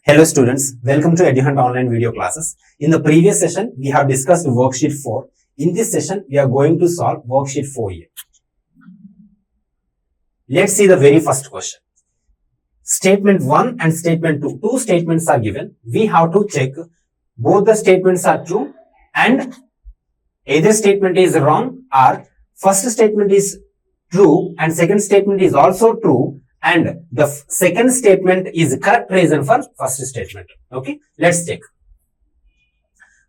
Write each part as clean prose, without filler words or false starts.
Hello students, welcome to EDUHUNT online video classes. In the previous session, we have discussed worksheet 4. In this session, we are going to solve worksheet 4A. Let's see the very first question. Statement 1 and statement 2. Two statements are given. We have to check both the statements are true and either statement is wrong or first statement is true and second statement is also true. And the second statement is correct reason for first statement. Okay, let's check.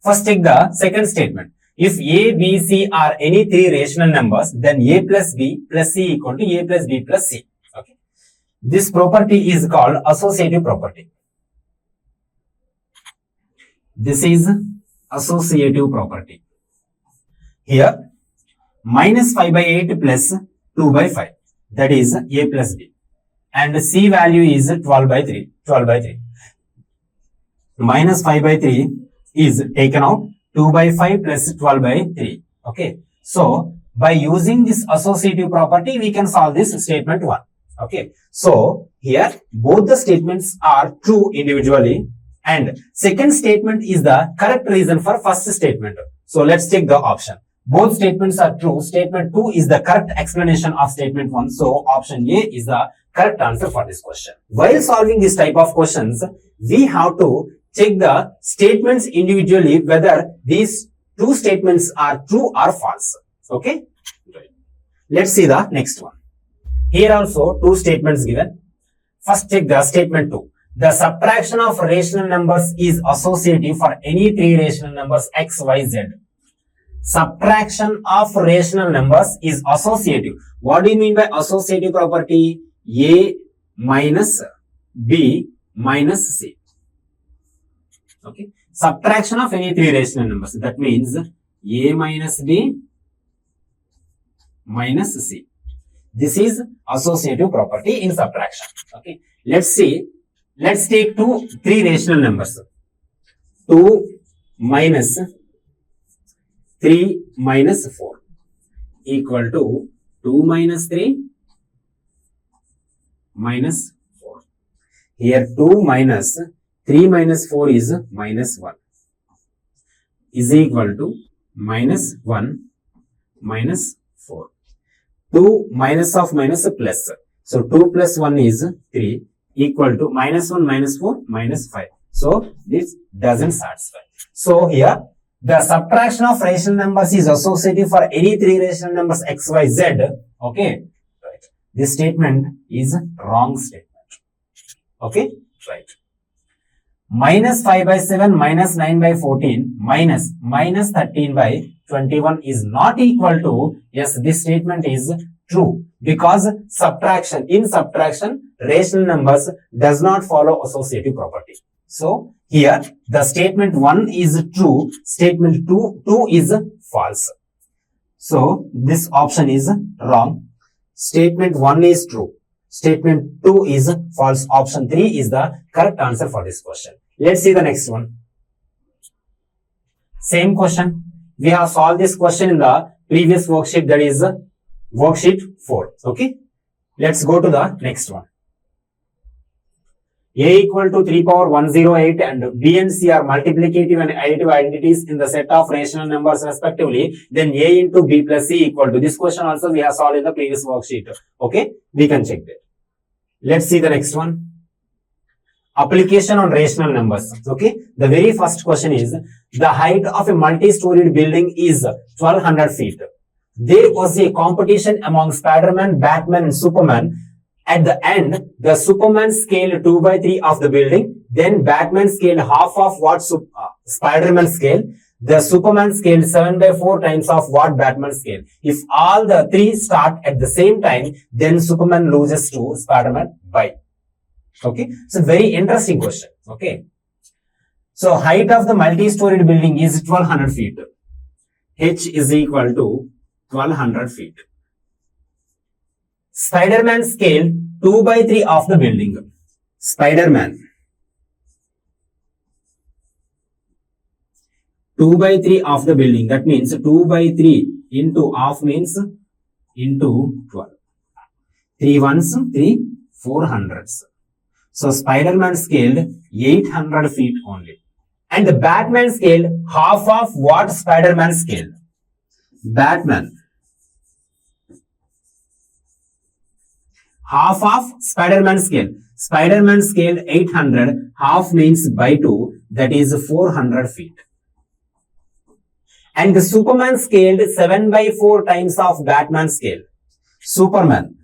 First, take the second statement. If A, B, C are any three rational numbers, then A plus B plus C equal to A plus B plus C. Okay, this property is called associative property. This is associative property. Here, minus 5 by 8 plus 2 by 5. That is A plus B. And C value is 12 by 3. Minus 5 by 3 is taken out. 2 by 5 plus 12 by 3. Okay. So, by using this associative property, we can solve this statement 1. Okay. So, here both the statements are true individually. And second statement is the correct reason for first statement. So, let's take the option. Both statements are true. Statement 2 is the correct explanation of statement 1. So, option A is the correct answer for this question. While solving this type of questions, we have to check the statements individually whether these two statements are true or false. Okay? Right. Let's see the next one. Here also two statements given. First, check the statement 2. The subtraction of rational numbers is associative for any three rational numbers x, y, z. Subtraction of rational numbers is associative. What do you mean by associative property? A minus B minus C. Okay. Subtraction of any three rational numbers. That means A minus B minus C. This is associative property in subtraction. Okay. Let's see. Let's take three rational numbers. 2 minus 3 minus 4 equal to 2 minus 3 minus 4. Here 2 minus 3 minus 4 is minus 1 is equal to minus 1 minus 4. 2 minus of minus plus. So 2 plus 1 is 3 equal to minus 1 minus 4 minus 5. So this doesn't satisfy. So here the subtraction of rational numbers is associative for any three rational numbers x, y, z. Okay. This statement is wrong statement. Okay? Right. Minus 5 by 7 minus 9 by 14 minus 13 by 21 is not equal to, yes, this statement is true because in subtraction, rational numbers does not follow associative property. So, here the statement 1 is true, statement 2 is false. So, this option is wrong. Statement 1 is true. Statement 2 is false. Option 3 is the correct answer for this question. Let's see the next one. Same question. We have solved this question in the previous worksheet, that is worksheet 4. Okay. Let's go to the next one. A equal to 3 power 108 and B and C are multiplicative and additive identities in the set of rational numbers respectively, then A into B plus C equal to. This question also we have solved in the previous worksheet. Okay, we can check that. Let's see the next one. Application on rational numbers. Okay, the very first question is, the height of a multi-storied building is 1200 feet. There was a competition among Spider-Man, Batman and Superman. At the end, the Superman scaled 2 by 3 of the building. Then Batman scaled half of what Spider-Man scaled. The Superman scaled 7 by 4 times of what Batman scaled. If all the three start at the same time, then Superman loses to Spider-Man by. Okay. So, very interesting question. Okay. So, height of the multi-storied building is 1200 feet. H is equal to 1200 feet. Spider-Man scaled 2 by 3 of the building. Spider-Man 2 by 3 of the building. That means 2 by 3 into half means into 12. 3 ones, 3 400s. So Spider-Man scaled 800 feet only. And the Batman scaled half of what Spider-Man scaled. Batman. Half of Spider-Man scale. Spider-Man scaled 800. Half means by 2. That is 400 feet. And the Superman scaled 7 by 4 times of Batman scale. Superman.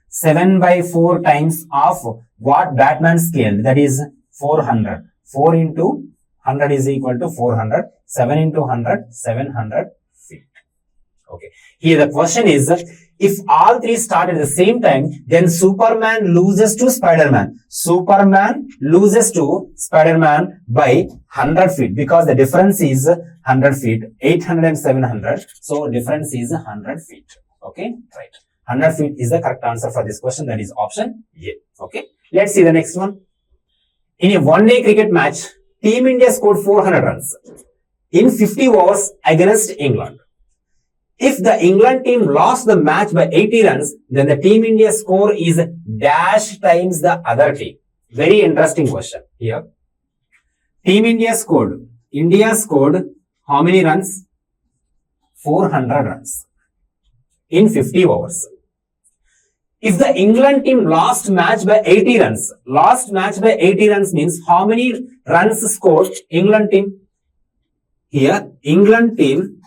7 by 4 times of what Batman scaled, that is 400. 4 into 100 is equal to 400. 7 into 100, 700 feet. Okay. Here the question is, if all three start at the same time, then Superman loses to Spider-Man. Superman loses to Spider-Man by 100 feet because the difference is 100 feet, 800 and 700. So difference is 100 feet. Okay, right. 100 feet is the correct answer for this question. That is option A. Okay. Let's see the next one. In a one-day cricket match, Team India scored 400 runs in 50 overs against England. If the England team lost the match by 80 runs, then the Team India score is dash times the other team. Very interesting question here. Team India scored how many runs? 400 runs in 50 overs. If the England team lost match by 80 runs, means how many runs scored England team? Here, England team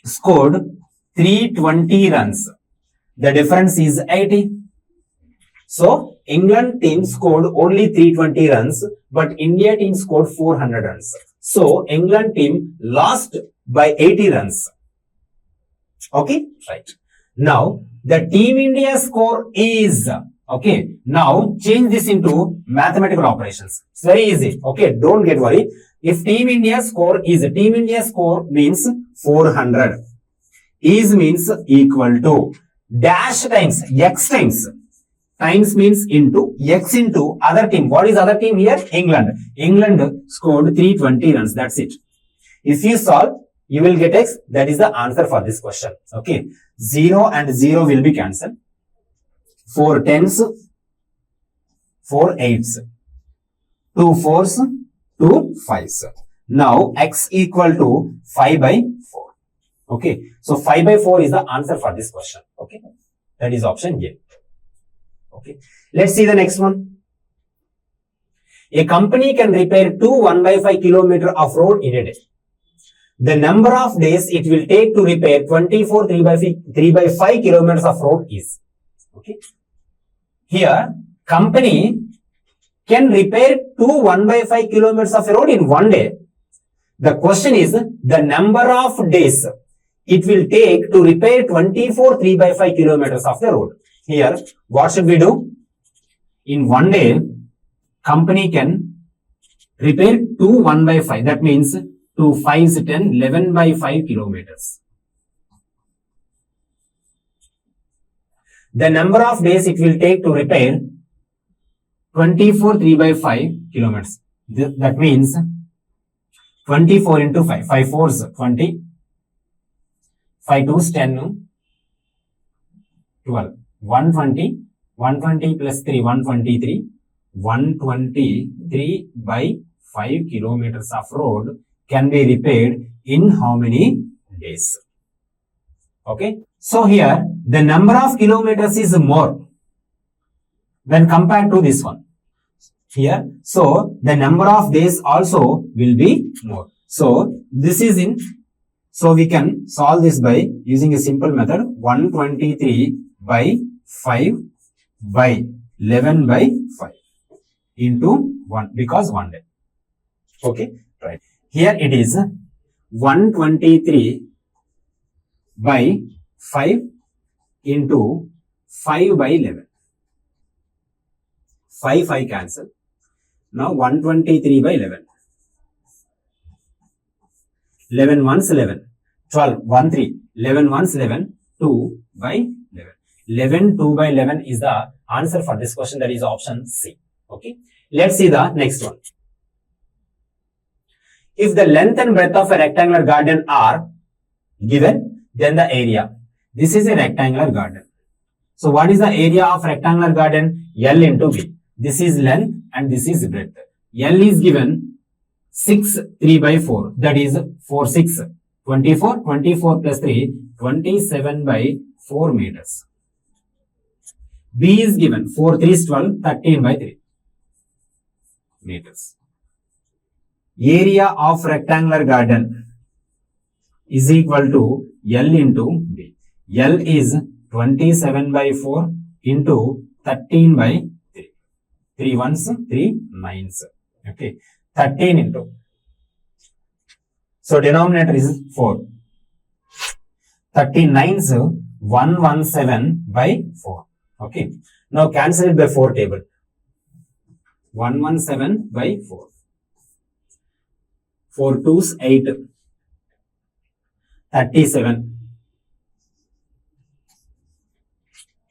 scored 320 runs. The difference is 80. So, England team scored only 320 runs, but India team scored 400 runs. So, England team lost by 80 runs. Okay, right. Now, the Team India score is, okay, now change this into mathematical operations. It's very easy. Okay, don't get worried. If Team India score means 400. Is means equal to dash times x times means into x into other team. What is other team here? England. England scored 320 runs. That's it. If you solve, you will get x. That is the answer for this question. Okay. 0 and 0 will be cancelled. 4 tens, 4 eights, 2 fours, 2 fives. Now, x equal to 5 by 4. Okay. So, 5 by 4 is the answer for this question. Okay. That is option A. Okay. Let's see the next one. A company can repair 2 1/5 kilometer of road in a day. The number of days it will take to repair 24 3/5 kilometers of road is. Okay. Here, company can repair 2 1/5 kilometers of road in one day. The question is the number of days it will take to repair 24 3/5 kilometers of the road. Here, what should we do? In one day, company can repair 2 1/5. That means 2 5s 10, 11/5 kilometers. The number of days it will take to repair 24 3/5 kilometers. That means 24 into 5. 5 4s 20. 5 2s 10. 12. 120. 120 plus 3. 123. 123 by 5 kilometers of road can be repaired in how many days? Okay. So here, the number of kilometers is more when compared to this one. Here, so the number of days also will be more. So this is in, so we can solve this by using a simple method. 123 by 5 by 11 by 5 into 1 because 1 day. Okay, right. Here it is 123 by 5 into 5 by 11. 5 cancel. Now 123 by 11. 11 ones 11. 12 1 3. 11 ones 11. 2 by 11. 11 2 by 11 is the answer for this question. That is option C. Okay. Let's see the next one. If the length and breadth of a rectangular garden are given, then the area. This is a rectangular garden. So what is the area of rectangular garden? L into B. This is length and this is breadth. L is given 6 3 by 4. That is 4 6 24. 24 plus 3 27 by 4 meters. B is given 4 3 is 12. 13 by 3 meters. Area of rectangular garden is equal to L into B. L is 27 by 4 into 13 by 3. 3 ones, 3 nines. Okay. 13 into. So denominator is 4. 13 nines, 117 by 4. Okay. Now cancel it by 4 table. 117 by 4. 4 twos, 8. 37.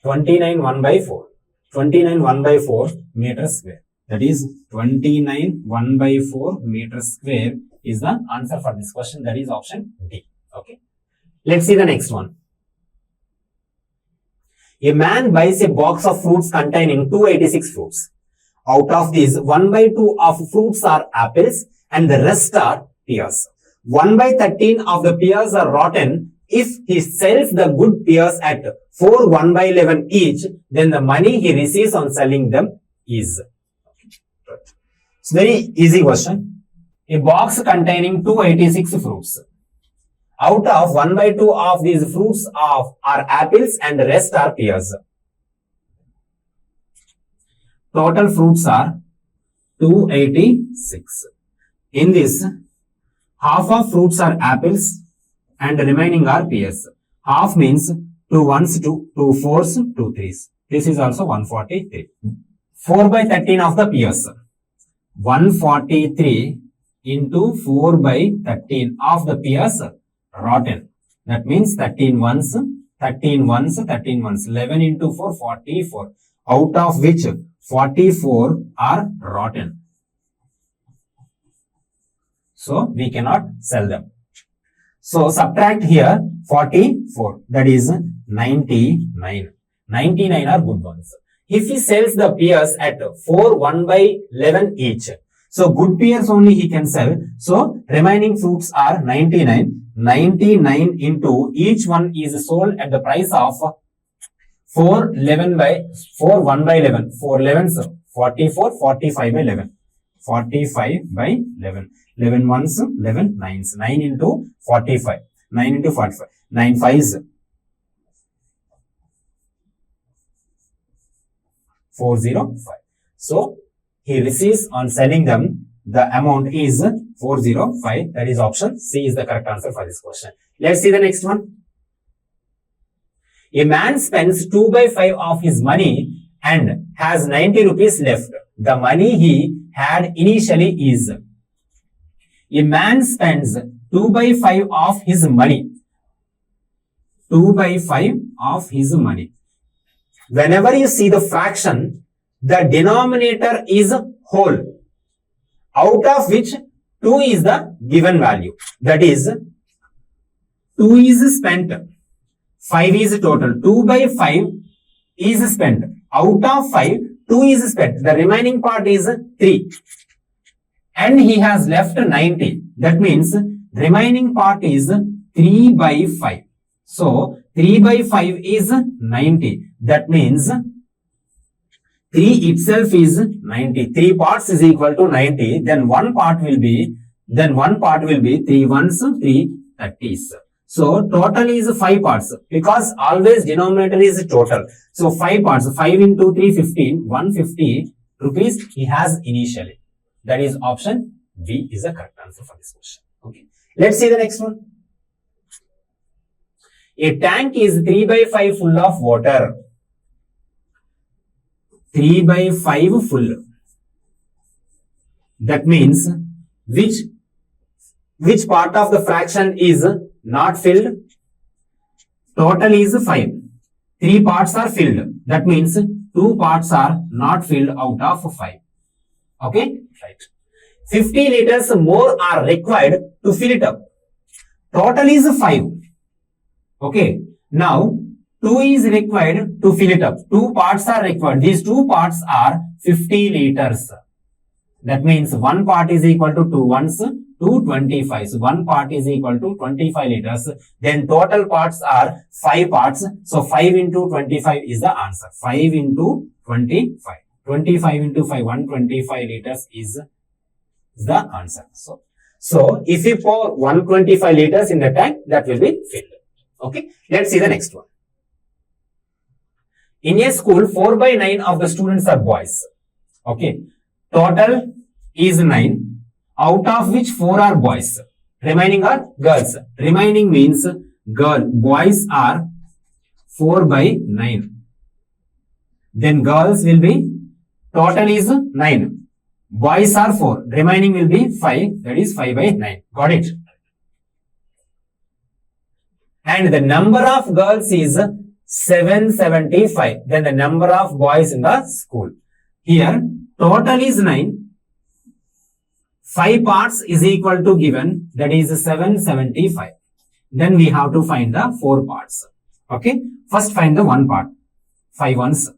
29 1 by 4. 29 1 by 4 meters square. That is 29 1 by 4 meters square is the answer for this question. That is option D. Okay. Let's see the next one. A man buys a box of fruits containing 286 fruits. Out of these, 1 by 2 of fruits are apples and the rest are pears. 1 by 13 of the pears are rotten. If he sells the good pears at 4 1 by 11 each, then the money he receives on selling them is. It's very easy question. A box containing 286 fruits. Out of 1 by 2 of these fruits are apples and the rest are pears. Total fruits are 286. In this, half of fruits are apples and the remaining are pears. Half means 2 ones, 2 fours, 2 threes. This is also 143. 4 by 13 of the pears. 143 into 4 by 13 of the pears rotten. That means 13 ones, 13 ones, 13 ones. 11 into 4, 44. Out of which 44 are rotten. So we cannot sell them. So subtract here 44. That is 99. 99 are good ones. If he sells the pears at 4 1 by 11 each. So good pears only he can sell. So remaining fruits are 99. 99 into each one is sold at the price of 4 1 by 11. 4 11s 44, 45 by 11. 45 by 11. 11 ones, 11 nines. 9 into 45. 9 into 45. 9 fives. 405. So he receives on selling them, the amount is 405. That is option C is the correct answer for this question. Let's see the next one. A man spends 2 by 5 of his money and has 90 rupees left. The money he had initially is. A man spends 2 by 5 of his money. 2 by 5 of his money. Whenever you see the fraction, the denominator is whole, out of which 2 is the given value. That is, 2 is spent, 5 is total. 2 by 5 is spent. Out of 5, 2 is spent. The remaining part is 3. And he has left 90. That means remaining part is 3 by 5. So 3 by 5 is 90. That means 3 itself is 90. 3 parts is equal to 90. Then one part will be 3 ones, 3 30s. So total is 5 parts because always denominator is total. So 5 parts. 5 into 3 15. 150 rupees he has initially. That is option B is the correct answer for this question. Okay. Let's see the next one. A tank is 3 by 5 full of water. 3 by 5 full. That means which part of the fraction is not filled? Total is 5. 3 parts are filled. That means 2 parts are not filled out of 5. Okay? Right. 50 liters more are required to fill it up. Total is 5. Okay. Now 2 is required to fill it up. 2 parts are required. These 2 parts are 50 liters. That means 1 part is equal to 2 ones, 225. So 1 part is equal to 25 liters. Then total parts are 5 parts. So 5 into 25 is the answer. 5 into 25. 25 into 5, 125 liters is the answer. So if you pour 125 liters in the tank, that will be filled. Okay. Let's see the next one. In a school, 4 by 9 of the students are boys. Okay. Total is 9, out of which 4 are boys. Remaining are girls. Remaining means boys are 4 by 9. Then girls will be, total is 9. Boys are 4. Remaining will be 5. That is 5 by 9. Got it? And the number of girls is 775. Then the number of boys in the school. Here, total is 9. 5 parts is equal to given. That is 775. Then we have to find the 4 parts. Okay. First find the 1 part. 5 ones.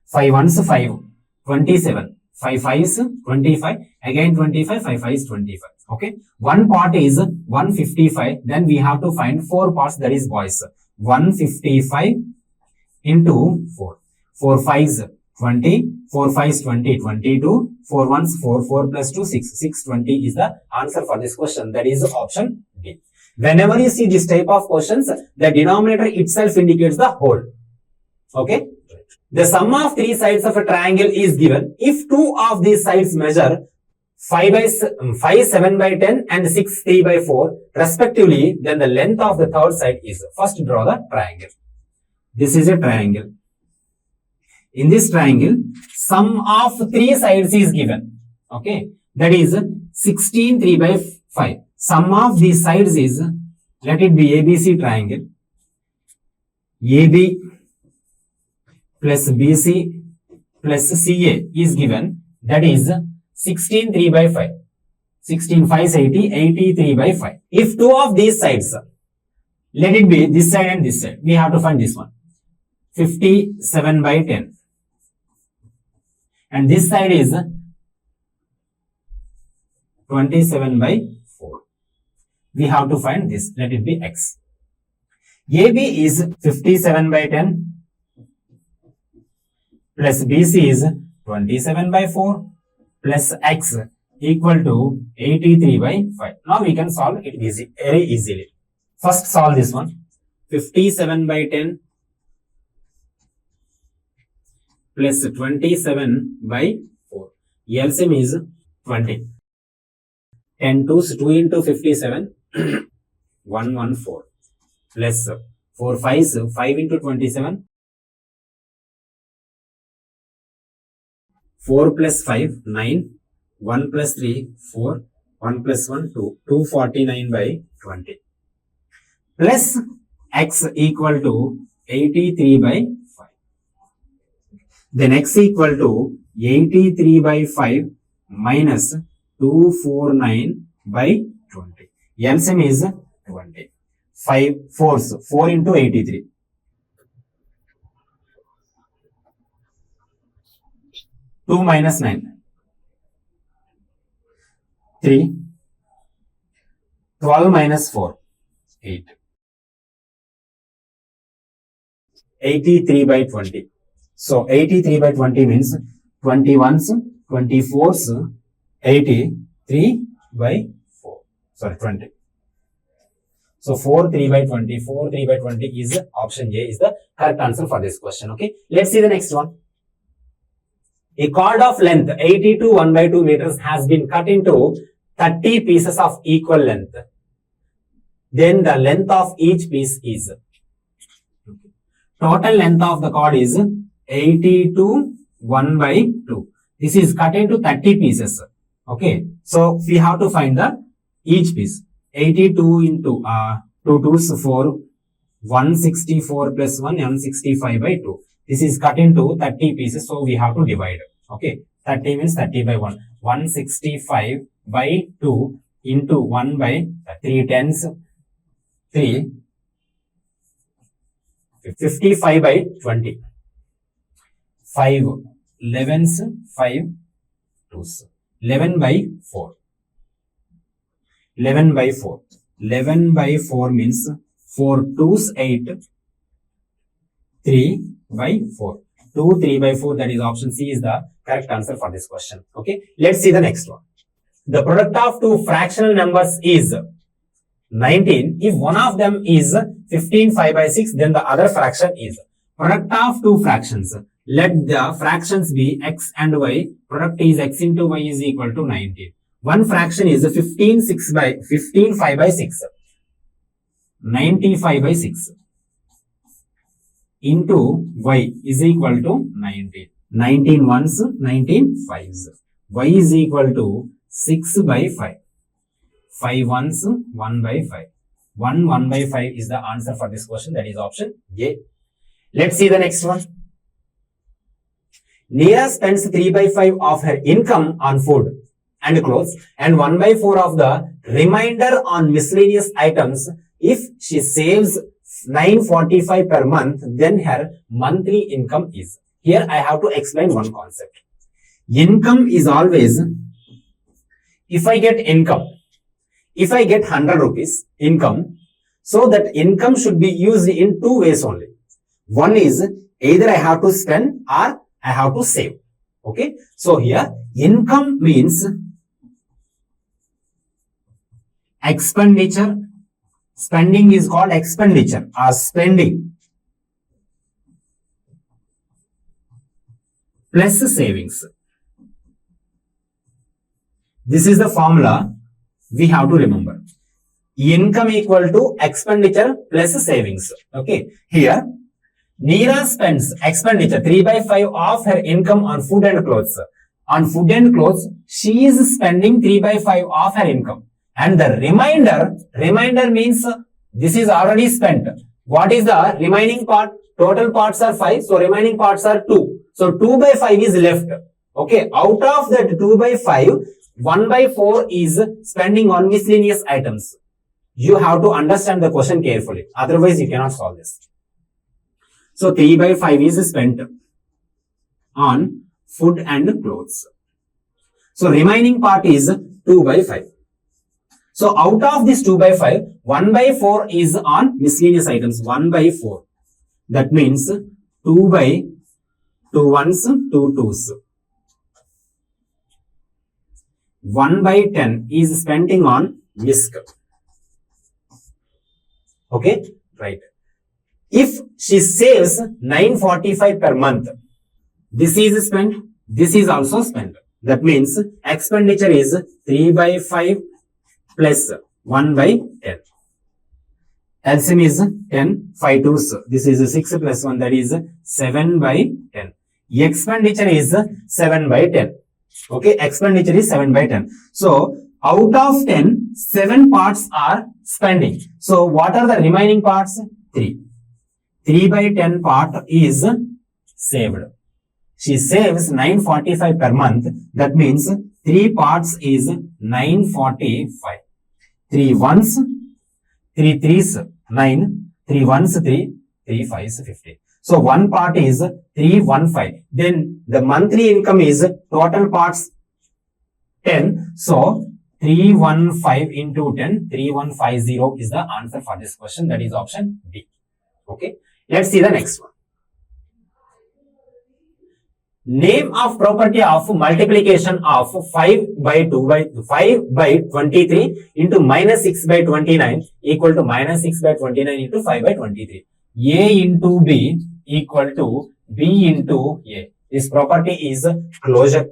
5 ones 5. 27. 5 5s 25. Again 25. 5 5 is 25. Okay. 1 part is 155. Then we have to find 4 parts. That is boys. 155 into 4. 4 5s 20. 4 5s 20. 22. 4 1s 4. 4 plus 2 6. 6 20 is the answer for this question. That is option B. Whenever you see this type of questions, the denominator itself indicates the whole. Okay. The sum of 3 sides of a triangle is given. If 2 of these sides measure 5 7 by 10 and 6 3 by 4 respectively, then the length of the third side is. First draw the triangle. This is a triangle. In this triangle, sum of 3 sides is given. Okay. That is 16 3 by 5. Sum of these sides is, let it be ABC triangle. AB plus BC plus CA is given. That is 16 3 by 5. 16 5 is 80. 83 by 5. If 2 of these sides, let it be this side and this side. We have to find this one. 57 by 10. And this side is 27 by 4. We have to find this. Let it be X. AB is 57 by 10 plus BC is 27 by 4 plus X equal to 83 by 5. Now we can solve it very easily. First solve this one. 57 by 10 plus 27 by 4. LCM is 20. 10 2s 2 into 57 114 plus 4 5s 5 into 27 4 plus 5 9 1 plus 3 4 1 plus 1 2 249 by 20 plus X equal to 83 by 5. Then X equal to 83 by 5 minus 249 by 20. LCM is 20. 5 4s 4 into 83. 2 minus 9. 3. 12 minus 4. 8. 83 by 20. So 83 by 20 means 21s, 24s, 83 by 4. Sorry, 20. So 4 3 by 20, 4 3 by 20 is option A is the correct answer for this question. Okay. Let's see the next one. A cord of length 80 to 1 by 2 meters has been cut into 30 pieces of equal length. Then the length of each piece is. Total length of the cord is 80 to 1 by 2. This is cut into 30 pieces. Okay. So we have to find the each piece. 82 into 2 2s 4. 164 plus 1, 165 by 2. This is cut into 30 pieces, so we have to divide. Okay, 30 means 30 by 1. 165 by 2 into 1 by 3 tens, 3 55 by 20. 5 11s, 5 2s. 11 by 4. 11 by 4. 11 by 4 means 4 2s 8. 3 by 4. 2, 3 by 4, that is option C is the correct answer for this question. Okay, let's see the next one. The product of two fractional numbers is 19. If one of them is 15 5 by 6, then the other fraction is product of two fractions. Let the fractions be x and y. Product is x into y is equal to 19. One fraction is 15 5 by 6. 95 by 6. Into y is equal to 19. 19 ones, 19 fives. Y is equal to 6 by 5. 5 ones, 1 by 5. 1 by 5 is the answer for this question. That is option A. Let's see the next one. Neera spends 3 by 5 of her income on food and clothes and 1 by 4 of the remainder on miscellaneous items. If she saves 945 per month, then her monthly income is. Here I have to explain one concept. Income is always, if I get income, if I get 100 rupees income, so that income should be used in two ways only. One is either I have to spend or I have to save. Okay. So here income means expenditure. Spending is called expenditure or spending plus savings. This is the formula we have to remember. Income equal to expenditure plus savings. Okay. Here, Neera spends expenditure 3 by 5 of her income on food and clothes. On food and clothes, she is spending 3 by 5 of her income. And the remainder means this is already spent. What is the remaining part? Total parts are 5. So remaining parts are 2. So 2 by 5 is left. Okay. Out of that 2 by 5, 1 by 4 is spending on miscellaneous items. You have to understand the question carefully. Otherwise, you cannot solve this. So 3 by 5 is spent on food and clothes. So remaining part is 2 by 5. So out of this 2 by 5, 1 by 4 is on miscellaneous items. 1 by 4. That means 2 by 2 ones, 2 twos. 1 by 10 is spending on whisk. Okay, right. If she saves 945 per month, this is spent, this is also spent. That means expenditure is 3 by 5 plus 1 by 10. LCM is 10, 5 twos. This is 6 plus 1, that is 7 by 10. Expenditure is 7 by 10. Okay, expenditure is 7 by 10. So, out of 10, 7 parts are spending. So, what are the remaining parts? 3. 3 by 10 part is saved. She saves 945 per month. That means 3 parts is 945. 3 ones, 3 threes, 9. 3 ones, 3. 3 fives, 50. So, one part is 315. Then the monthly income is total parts 10. So, 315 into 10, 3150 is the answer for this question. That is option B. Okay. Let's see the next one. Name of property of multiplication of 5 by 23 into minus 6 by 29 equal to minus 6 by 29 into 5 by 23. A into B equal to B into A. This property is closure.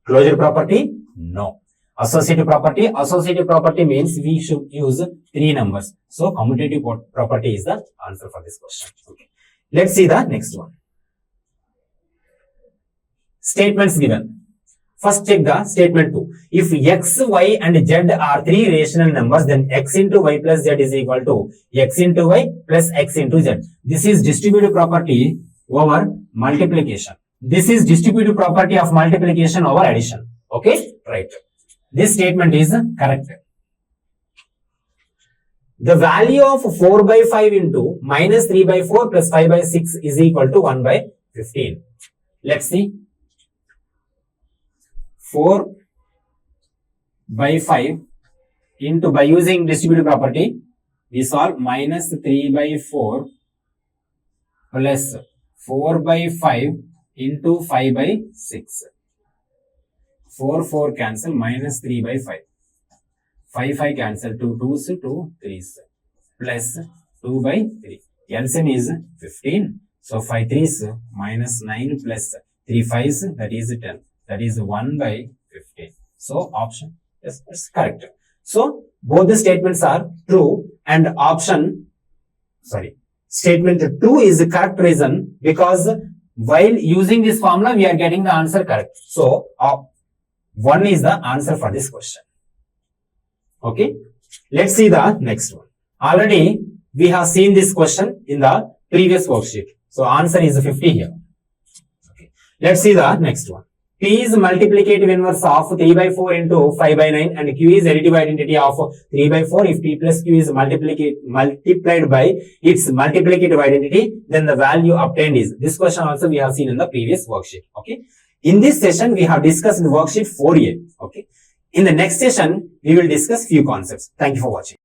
Closure property? No. Associative property? Associative property means we should use 3 numbers. So, commutative property is the answer for this question. Okay. Let's see the next one. Statements given. First check the statement 2. If x, y and z are 3 rational numbers, then x into y plus z is equal to x into y plus x into z. This is distributive property over multiplication. This is distributive property of multiplication over addition. Okay, right. This statement is correct. the value of 4 by 5 into minus 3 by 4 plus 5 by 6 is equal to 1 by 15. Let's see. 4 by 5 into, by using distributive property, we solve minus 3 by 4 plus 4 by 5 into 5 by 6. 4 cancel, minus 3 by 5. 5 cancel, 2 2s, 2 3s, plus 2 by 3. LCM is 15. So 5 3s minus 9 plus 3 5s, that is 10. That is 1 by 15. So option is correct. So both the statements are true, and statement 2 is the correct reason, because while using this formula we are getting the answer correct. So 1 is the answer for this question. Okay, let's see the next one. Already we have seen this question in the previous worksheet. So answer is 50 here. Okay. Let's see the next one. P is multiplicative inverse of 3 by 4 into 5 by 9, and Q is additive identity of 3 by 4. If P plus Q is multiplied by its multiplicative identity, then the value obtained is. This question also we have seen in the previous worksheet. Okay. In this session, we have discussed in worksheet 4A. Okay. In the next session, we will discuss few concepts. Thank you for watching.